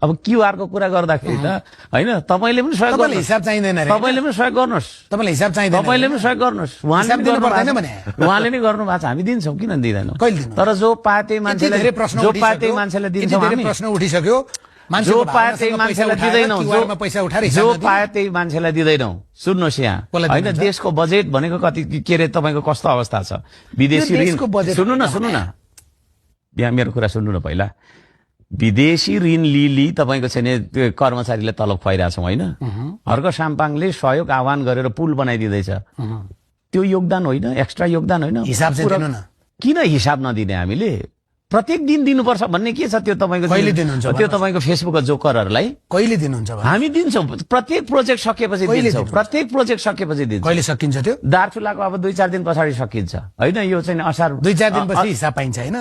अब क्यूआर को कुरा गर्दाखेरि त हैन तपाईले पनि सहयोग तपाईलाई हिसाब चाहिदैन रे तपाईले पनि सहयोग गर्नुस् तपाईलाई हिसाब चाहिदैन तपाईले पनि सहयोग गर्नुस् हिसाब दिनु पर्दैन भने उहाँले नै गर्नु भएको छ हामी दिन्छौं किन दिदैनौं कहिले दिनु तर जो पाते मान्छेले जो पाते मान्छेले दिन्छौं हामी प्रश्न उठिसक्यो जो पाते मान्छेलाई दिदैनौं पैसा उठाएर जो पाते मान्छेलाई दिदैनौं सुन्नुस् यहाँ हैन देशको बजेट भनेको कति के रे तपाईको कस्तो अवस्था छ विदेशी ऋण सुन्नु न यहाँ मेरो कुरा सुन्नु न पहिला विदेशी ऋण लिली तपाईको छैन कर्मचारीले तलब खुवाइरहेछौं हैन हर्क साम्पाङले सहयोग आह्वान गरेर पुल बनाइदिदैछ त्यो योगदान होइन एक्स्ट्रा योगदान होइन हिसाब चाहिँ दिनु न किन हिसाब नदिने हामीले प्रत्येक दिन दिनुपर्छ भन्ने के छ त्यो तपाईको कहिले दिनुहुन्छ त्यो तपाईको फेसबुक जोकरहरुलाई कहिले दिनुहुन्छ हामी दिन्छौं प्रत्येक प्रोजेक्ट सकेपछि दिन्छौं प्रत्येक प्रोजेक्ट सकेपछि दिन्छौं कहिले सकिन्छ त्यो दार्चुलाको अब 2-4 दिन पछाडी सकिन्छ हैन यो चाहिँ असार 2-4 दिनपछि हिसाब पाइन्छ हैन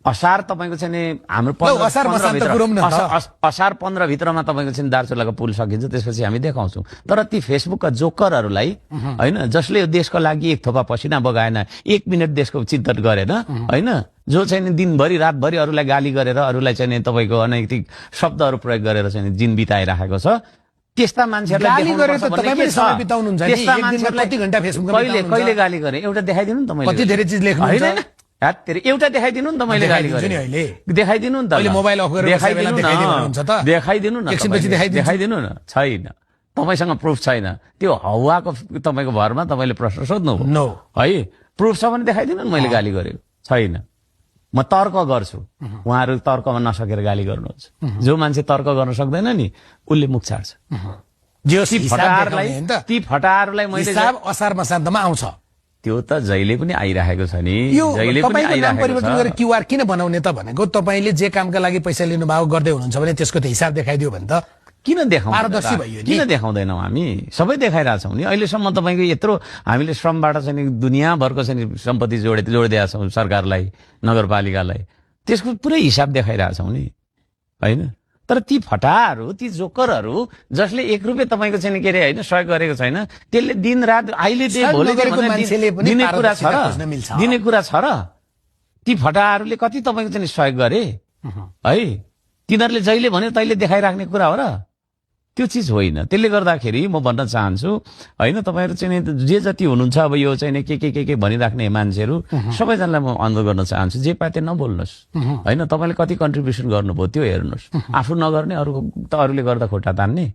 असार तपाईको चाहिँ हाम्रो असार 15 भित्रमा तपाईको चाहिँ दार्चुलाको पुल सकिन्छ त्यसपछि हामी देखाउँछौं तर ती फेसबुकका जोकरहरुलाई हैन जसले यो देशको लागि एक थोपा पसिना बगाएन 1 मिनेट देशको चिन्तन गरेन हैन जो चाहिँ दिनभरि रातभरि अरूलाई गाली गरेर अरूलाई चाहिँ तपाईको अनैतिक शब्दहरु प्रयोग गरेर चाहिँ दिन बिताइराखेको छ त्यस्ता मान्छेहरुलाई गाली गरेर त तपाई पनि समय बिताउनुहुन्छ नि त्यस्ता एक दिनमा कति घण्टा फेसबुकमा कहिले गाली गरे एउटा देखाइदिनु नि त मैले कति धेरै चीज लेख्नुहुन्छ हैन एउटा देखाइदिनु नि त मैले गाली गरे देखाइदिनु नि त अहिले मोबाइल अफ गरेर देखाइदिनुहुन्छ त देखाइदिनु न एकछिनपछि देखाइदिनु न छैन तपाईसँग प्रुफ छैन त्यो हौवाको तपाईको भरमा तपाईले प्रश्न सोध्नु नो है प्रुफ छ भने देखाइदिनु नि मैले गाली गरेको छैन म तर्क गर्छु उहाँहरु तर्कमा नसकेर गाली गर्नुहुन्छ जो मान्छे तर्क गर्न सक्दैन नि उले मुख छाड्छ ती फटारलाई मैले हिसाब असार मसान्तमा आउँछ त्यो त जहिले पनि आइराखेको छ नि जहिले पनि आइराखेको छ परिवर्तन गरेर क्यूआर किन बनाउने त भनेको तपाईले जे कामका लागि पैसा लिनु भएको गर्दै हुनुहुन्छ भने त्यसको त हिसाब देखाइदियो भने त किन देखाउँदैन पारदर्शी भयो नि किन देखाउँदैनौ हामी सबै देखाइराछौं नि अहिलेसम्म तपाईको यत्रो हामीले श्रमबाट चाहिँ दुनियाभरको चाहिँ सम्पत्ति जोडिदिएका छौं सरकारलाई नगरपालिकालाई त्यसको पुरै हिसाब देखाइराछौं नि हैन तर ती फटाहरू ती जोकरहरू जसले 1 रुपैयाँ तपाईको चाहिँ के रे हैन सहयोग गरेको छैन त्यसले दिन रात अहिले दे भोलि दिने कुरा छ र दिने कुरा छ र ती फटाहरूले कति तपाईको चाहिँ सहयोग गरे है तिनीहरूले जहिले भने तैले देखाइराख्ने कुरा हो र त्यो चीज होइन त्यसले गर्दाखेरि म भन्न चाहन्छु हैन तपाईहरु चाहिँ जे जति हुनुहुन्छ अब यो चाहिँ के भनिराख्ने मान्छेहरु सबैजनालाई म अनुरोध गर्न चाहन्छु जे पाते नबोल्नुस् हैन तपाईले कति कन्ट्रिब्युसन गर्नुभयो त्यो हेर्नुस् आफू नगर्ने अरु त अरूले गर्दा खुट्टा तान्ने